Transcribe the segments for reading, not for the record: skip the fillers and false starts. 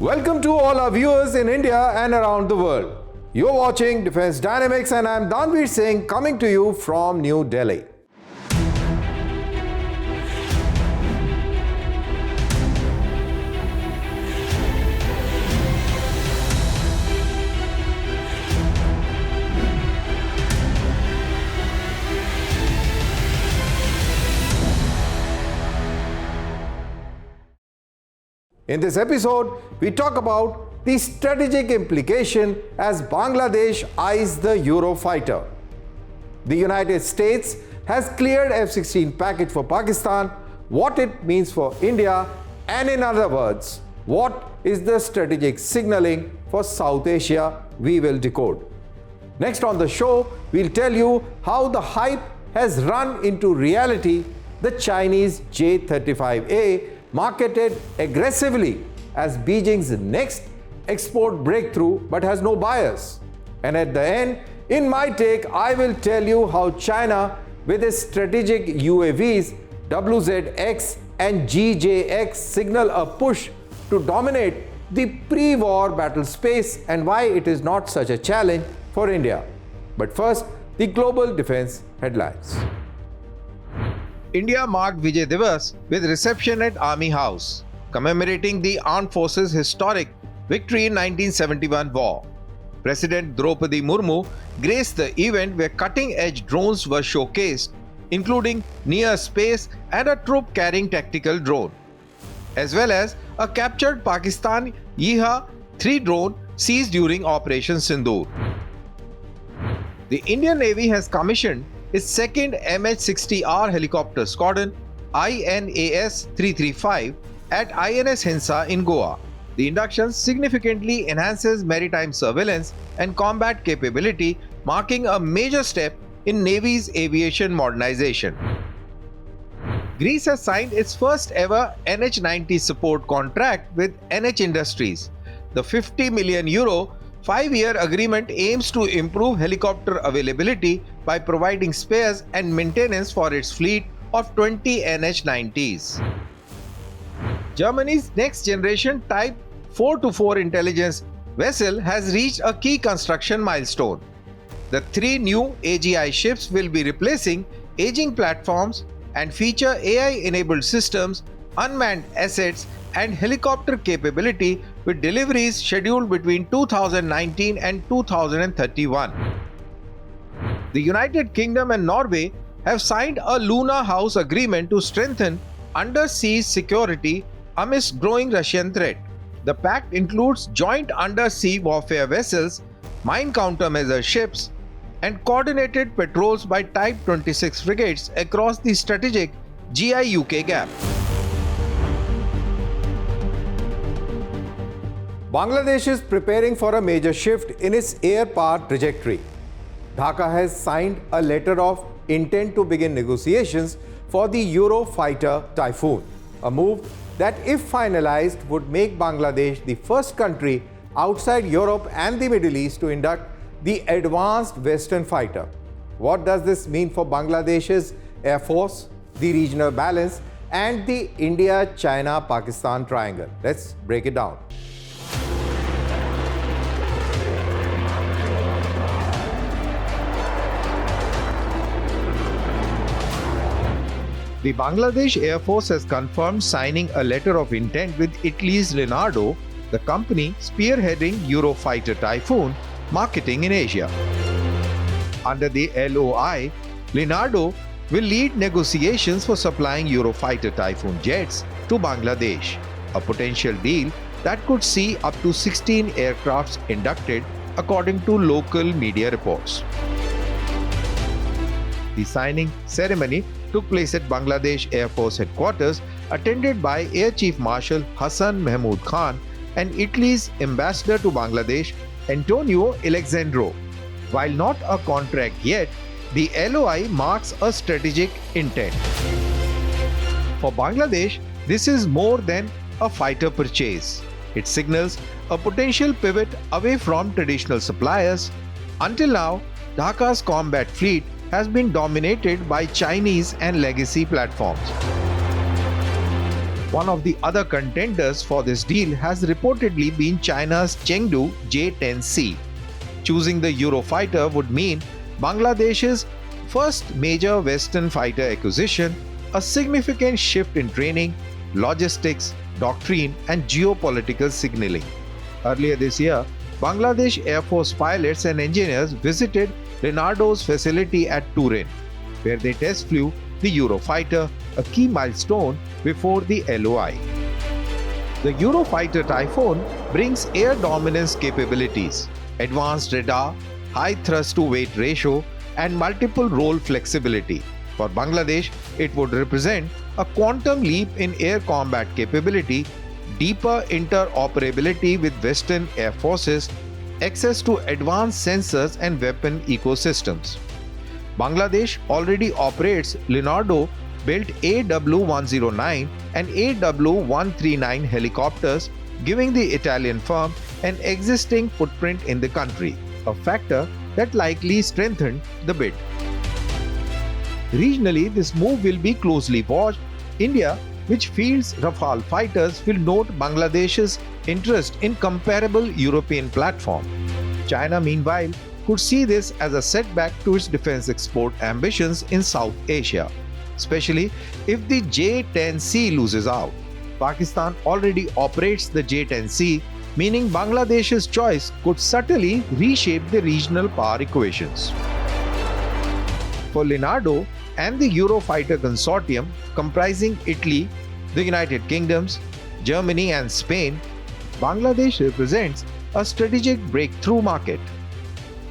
Welcome to all our viewers in India and around the world. You're watching Defense Dynamics and I'm Danveer Singh coming to you from New Delhi. In this episode, we talk about the strategic implication as Bangladesh eyes the Eurofighter. The United States has cleared F-16 package for Pakistan, what it means for India, and in other words, what is the strategic signaling for South Asia, we will decode. Next on the show, we'll tell you how the hype has run into reality, the Chinese J-35A marketed aggressively as Beijing's next export breakthrough but has no buyers. And at the end, in my take, I will tell you how China with its strategic UAVs WZX and GJX signal a push to dominate the pre-war battle space and why it is not such a challenge for India. But first, the global defense headlines. India marked Vijay Diwas with reception at Army House, commemorating the Armed Forces' historic victory in 1971 war. President Draupadi Murmu graced the event where cutting-edge drones were showcased, including near space and a troop-carrying tactical drone, as well as a captured Pakistan Yeeha-3 drone seized during Operation Sindoor. The Indian Navy has commissioned its second MH-60R helicopter squadron, INAS 335, at INS Hinsa in Goa. The induction significantly enhances maritime surveillance and combat capability, marking a major step in Navy's aviation modernization. Greece has signed its first ever NH90 support contract with NH Industries. The €50 million 5-year agreement aims to improve helicopter availability by providing spares and maintenance for its fleet of 20 NH90s. Germany's next generation Type 424 intelligence vessel has reached a key construction milestone. The 3 new AGI ships will be replacing aging platforms and feature AI-enabled systems, unmanned assets, and helicopter capability with deliveries scheduled between 2019 and 2031. The United Kingdom and Norway have signed a Luna House agreement to strengthen undersea security amidst growing Russian threat. The pact includes joint undersea warfare vessels, mine countermeasure ships, and coordinated patrols by Type 26 frigates across the strategic GI-UK gap. Bangladesh is preparing for a major shift in its air power trajectory. Dhaka has signed a letter of intent to begin negotiations for the Eurofighter Typhoon, a move that, if finalized, would make Bangladesh the first country outside Europe and the Middle East to induct the advanced Western fighter. What does this mean for Bangladesh's Air Force, the regional balance, and the India-China-Pakistan triangle? Let's break it down. The Bangladesh Air Force has confirmed signing a letter of intent with Italy's Leonardo, the company spearheading Eurofighter Typhoon marketing in Asia. Under the LOI, Leonardo will lead negotiations for supplying Eurofighter Typhoon jets to Bangladesh, a potential deal that could see up to 16 aircrafts inducted, according to local media reports. The signing ceremony took place at Bangladesh Air Force headquarters, attended by Air Chief Marshal Hassan Mahmood Khan and Italy's ambassador to Bangladesh, Antonio Alexandro. While not a contract yet, the LOI marks a strategic intent. For Bangladesh, this is more than a fighter purchase. It signals a potential pivot away from traditional suppliers. Until now, Dhaka's combat fleet has been dominated by Chinese and legacy platforms. One of the other contenders for this deal has reportedly been China's Chengdu J-10C. Choosing the Eurofighter would mean Bangladesh's first major Western fighter acquisition, a significant shift in training, logistics, doctrine, and geopolitical signaling. Earlier this year, Bangladesh Air Force pilots and engineers visited Leonardo's facility at Turin, where they test flew the Eurofighter, a key milestone before the LOI. The Eurofighter Typhoon brings air dominance capabilities, advanced radar, high thrust-to-weight ratio, and multiple role flexibility. For Bangladesh, it would represent a quantum leap in air combat capability, deeper interoperability with Western air forces, access to advanced sensors and weapon ecosystems. Bangladesh already operates Leonardo-built AW109 and AW139 helicopters, giving the Italian firm an existing footprint in the country, a factor that likely strengthened the bid. Regionally, this move will be closely watched. India, which fields Rafale fighters, will note Bangladesh's interest in comparable European platform. China, meanwhile, could see this as a setback to its defense export ambitions in South Asia, especially if the J-10C loses out. Pakistan already operates the J-10C, meaning Bangladesh's choice could subtly reshape the regional power equations. For Leonardo and the Eurofighter consortium comprising Italy, the United Kingdoms, Germany and Spain, Bangladesh represents a strategic breakthrough market.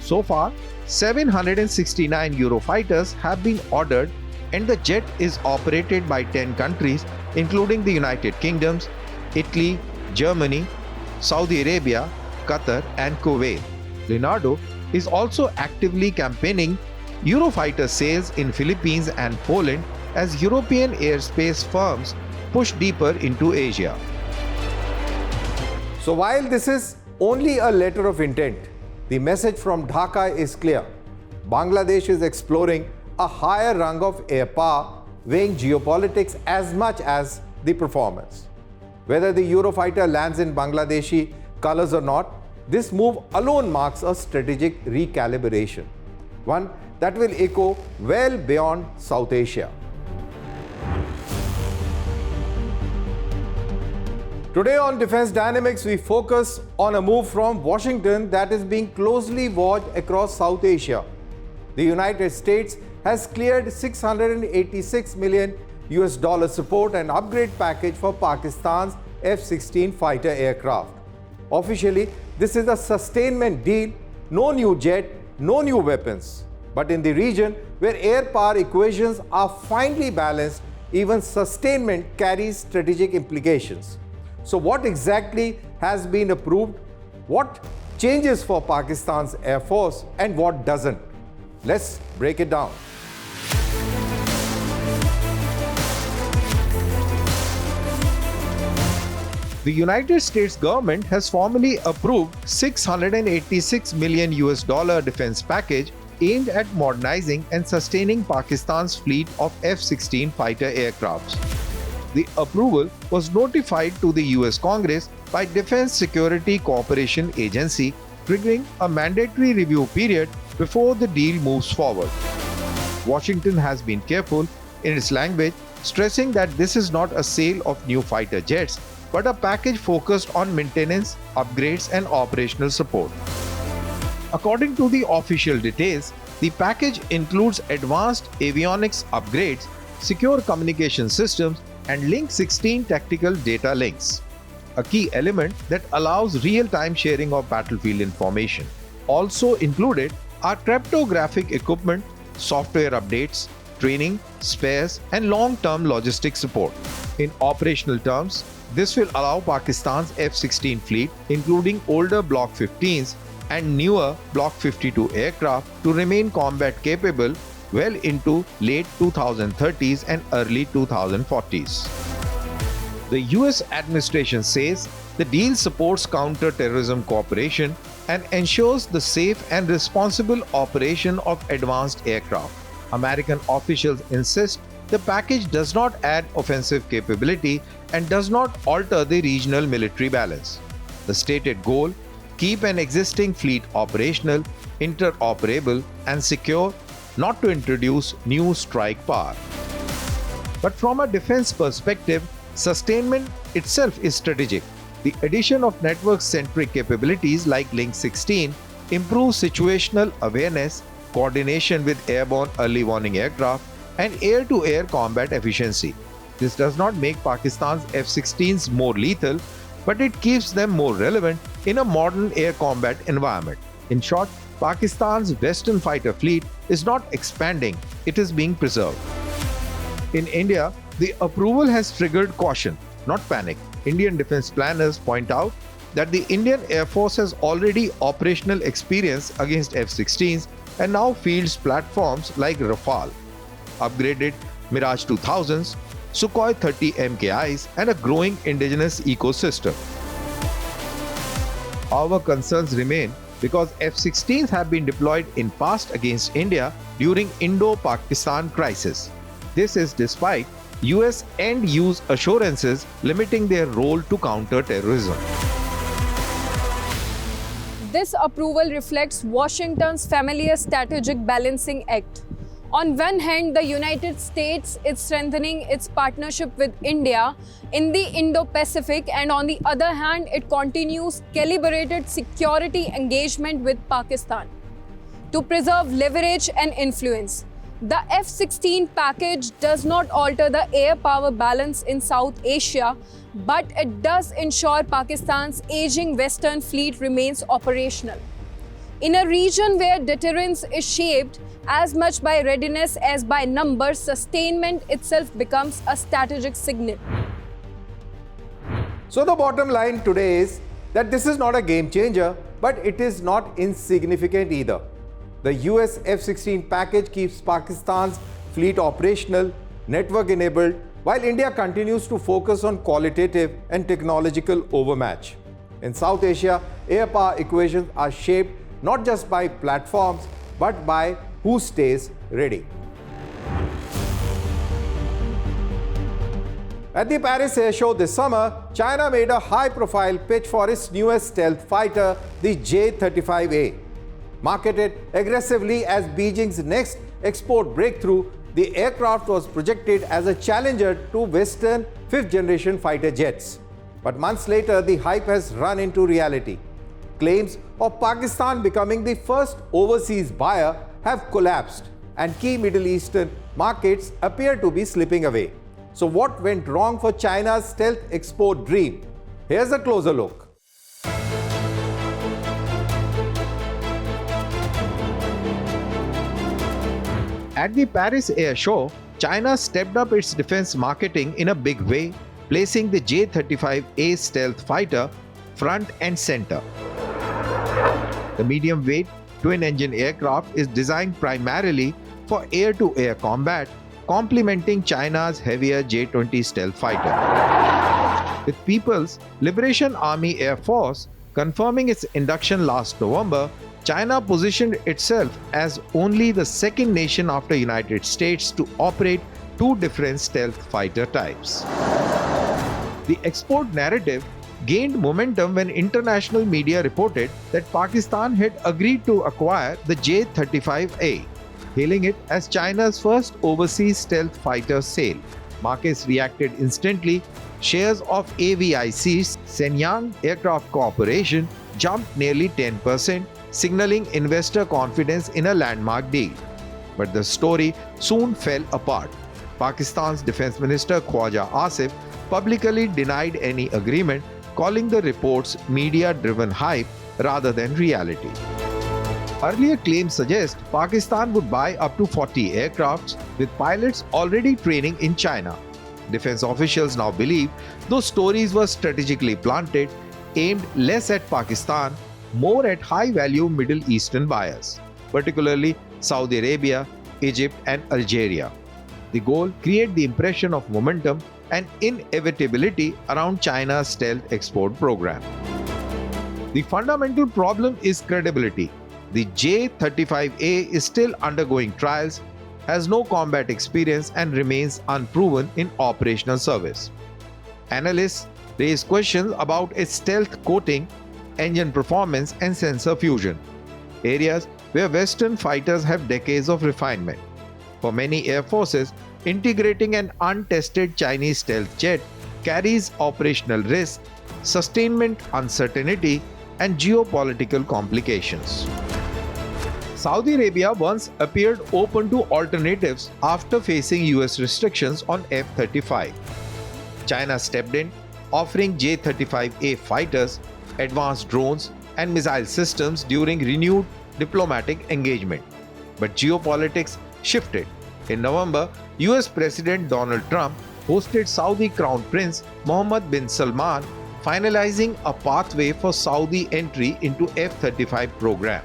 So far, 769 Eurofighters have been ordered and the jet is operated by 10 countries including the United Kingdoms, Italy, Germany, Saudi Arabia, Qatar and Kuwait. Leonardo is also actively campaigning Eurofighter sales in Philippines and Poland as European airspace firms push deeper into Asia. So while this is only a letter of intent, the message from Dhaka is clear. Bangladesh is exploring a higher rung of air power, weighing geopolitics as much as the performance. Whether the Eurofighter lands in Bangladeshi colors or not, this move alone marks a strategic recalibration, one that will echo well beyond South Asia. Today on Defense Dynamics, we focus on a move from Washington that is being closely watched across South Asia. The United States has cleared $686 million support and upgrade package for Pakistan's F-16 fighter aircraft. Officially, this is a sustainment deal, no new jet, no new weapons. But in the region where air power equations are finely balanced, even sustainment carries strategic implications. So what exactly has been approved? What changes for Pakistan's Air Force and what doesn't? Let's break it down. The United States government has formally approved $686 million defense package aimed at modernizing and sustaining Pakistan's fleet of F-16 fighter aircrafts. The approval was notified to the US Congress by Defense Security Cooperation Agency, triggering a mandatory review period before the deal moves forward. Washington has been careful in its language, stressing that this is not a sale of new fighter jets, but a package focused on maintenance, upgrades, and operational support. According to the official details, the package includes advanced avionics upgrades, secure communication systems, and Link 16 tactical data links, a key element that allows real-time sharing of battlefield information. Also included are cryptographic equipment, software updates, training, spares, and long-term logistics support. In operational terms, this will allow Pakistan's F-16 fleet, including older Block 15s and newer Block 52 aircraft, to remain combat capable well into late 2030s and early 2040s. The US administration says the deal supports counter-terrorism cooperation and ensures the safe and responsible operation of advanced aircraft. American officials insist the package does not add offensive capability and does not alter the regional military balance. The stated goal: keep an existing fleet operational, interoperable, and secure, not to introduce new strike power. But from a defense perspective, sustainment itself is strategic. The addition of network-centric capabilities like Link 16 improves situational awareness, coordination with airborne early warning aircraft, and air-to-air combat efficiency. This does not make Pakistan's F-16s more lethal, but it keeps them more relevant in a modern air combat environment. In short, Pakistan's Western fighter fleet is not expanding, it is being preserved. In India, the approval has triggered caution, not panic. Indian defense planners point out that the Indian Air Force has already operational experience against F-16s and now fields platforms like Rafale, upgraded Mirage 2000s, Sukhoi 30 MKIs, and a growing indigenous ecosystem. Our concerns remain because F-16s have been deployed in past against India during Indo-Pakistan crisis. This is despite US end-use assurances limiting their role to counter terrorism. This approval reflects Washington's familiar strategic balancing act. On one hand, the United States is strengthening its partnership with India in the Indo-Pacific, and on the other hand, it continues calibrated security engagement with Pakistan to preserve leverage and influence. The F-16 package does not alter the air power balance in South Asia, but it does ensure Pakistan's aging Western fleet remains operational. In a region where deterrence is shaped as much by readiness as by numbers, sustainment itself becomes a strategic signal. So the bottom line today is that this is not a game changer, but it is not insignificant either. The US F-16 package keeps Pakistan's fleet operational, network enabled, while India continues to focus on qualitative and technological overmatch. In South Asia, air power equations are shaped not just by platforms, but by who stays ready. At the Paris Air Show this summer, China made a high-profile pitch for its newest stealth fighter, the J-35A. Marketed aggressively as Beijing's next export breakthrough, the aircraft was projected as a challenger to Western fifth-generation fighter jets. But months later, the hype has run into reality. Claims of Pakistan becoming the first overseas buyer have collapsed, and key Middle Eastern markets appear to be slipping away. So what went wrong for China's stealth export dream? Here's a closer look. At the Paris Air Show, China stepped up its defense marketing in a big way, placing the J-35A stealth fighter front and center. The medium-weight, twin-engine aircraft is designed primarily for air-to-air combat, complementing China's heavier J-20 stealth fighter. With People's Liberation Army Air Force confirming its induction last November, China positioned itself as only the second nation after United States to operate two different stealth fighter types. The export narrative gained momentum when international media reported that Pakistan had agreed to acquire the J-35A, hailing it as China's first overseas stealth fighter sale. Markets reacted instantly. Shares of AVIC's Shenyang Aircraft Corporation jumped nearly 10%, signaling investor confidence in a landmark deal. But the story soon fell apart. Pakistan's Defense Minister Khwaja Asif publicly denied any agreement, calling the reports media-driven hype rather than reality. Earlier claims suggest Pakistan would buy up to 40 aircrafts, with pilots already training in China. Defense officials now believe those stories were strategically planted, aimed less at Pakistan, more at high-value Middle Eastern buyers, particularly Saudi Arabia, Egypt, and Algeria. The goal: create the impression of momentum and inevitability around China's stealth export program. The fundamental problem is credibility. The J-35A is still undergoing trials, has no combat experience and remains unproven in operational service. Analysts raise questions about its stealth coating, engine performance, and sensor fusion, areas where Western fighters have decades of refinement. For many air forces, integrating an untested Chinese stealth jet carries operational risk, sustainment uncertainty, and geopolitical complications. Saudi Arabia once appeared open to alternatives after facing US restrictions on F-35. China stepped in, offering J-35A fighters, advanced drones, and missile systems during renewed diplomatic engagement. But geopolitics shifted. In November, US President Donald Trump hosted Saudi Crown Prince Mohammed bin Salman, finalizing a pathway for Saudi entry into F-35 program,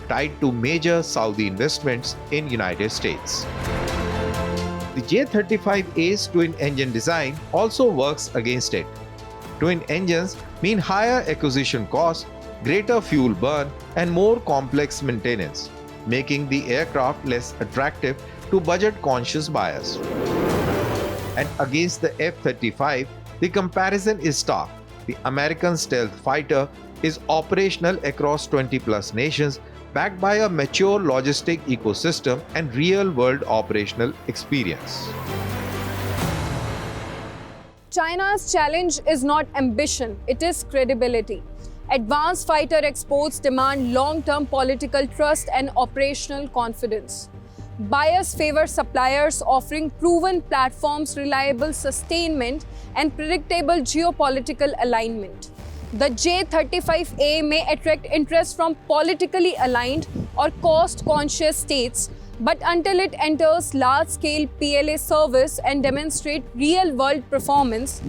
tied to major Saudi investments in United States. The J-35A's twin-engine design also works against it. Twin engines mean higher acquisition costs, greater fuel burn, and more complex maintenance, making the aircraft less attractive to budget-conscious buyers. And against the F-35, the comparison is stark. The American stealth fighter is operational across 20-plus nations, backed by a mature logistic ecosystem and real-world operational experience. China's challenge is not ambition, it is credibility. Advanced fighter exports demand long-term political trust and operational confidence. Buyers favor suppliers offering proven platforms, reliable sustainment, and predictable geopolitical alignment. The J-35A may attract interest from politically aligned or cost-conscious states, but until it enters large-scale PLA service and demonstrates real-world performance,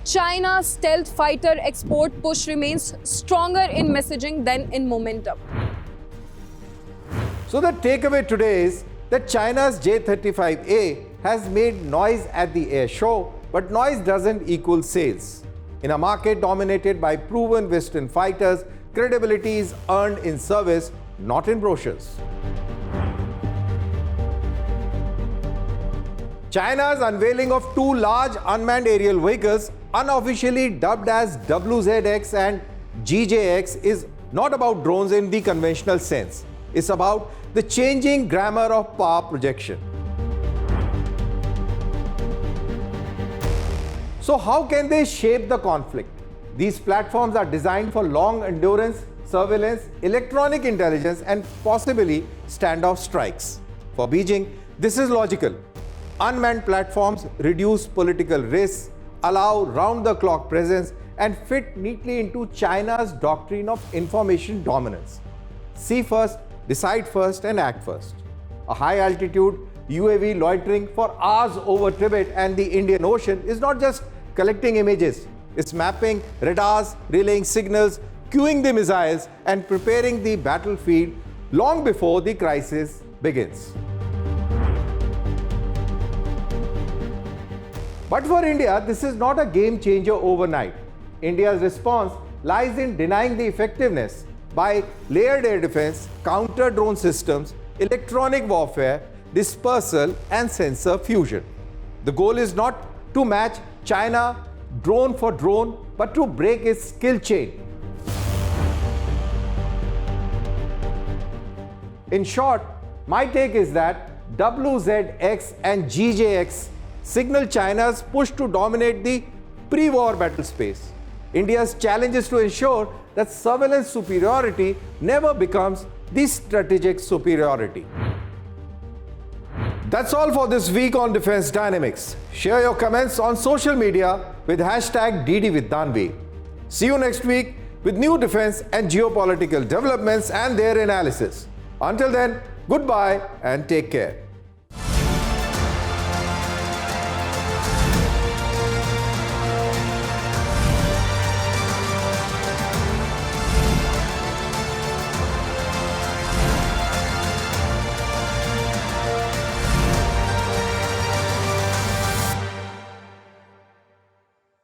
China's stealth fighter export push remains stronger in messaging than in momentum. So the takeaway today is that China's J-35A has made noise at the air show, but noise doesn't equal sales. In a market dominated by proven Western fighters, credibility is earned in service, not in brochures. China's unveiling of two large unmanned aerial vehicles, unofficially dubbed as WZX and GJX, is not about drones in the conventional sense. It's about the changing grammar of power projection. So how can they shape the conflict? These platforms are designed for long endurance, surveillance, electronic intelligence, and possibly standoff strikes. For Beijing, this is logical. Unmanned platforms reduce political risks, allow round-the-clock presence, and fit neatly into China's doctrine of information dominance. See first, decide first, and act first. A high-altitude UAV loitering for hours over Tibet and the Indian Ocean is not just collecting images. It's mapping radars, relaying signals, queuing the missiles, and preparing the battlefield long before the crisis begins. But for India, this is not a game changer overnight. India's response lies in denying the effectiveness by layered air defense, counter-drone systems, electronic warfare, dispersal, and sensor fusion. The goal is not to match China drone for drone, but to break its skill chain. In short, my take is that WZX and GJX signal China's push to dominate the pre-war battle space. India's challenge is to ensure that surveillance superiority never becomes the strategic superiority. That's all for this week on Defense Dynamics. Share your comments on social media with #DDWithDanvi. See you next week with new defense and geopolitical developments and their analysis. Until then, goodbye and take care.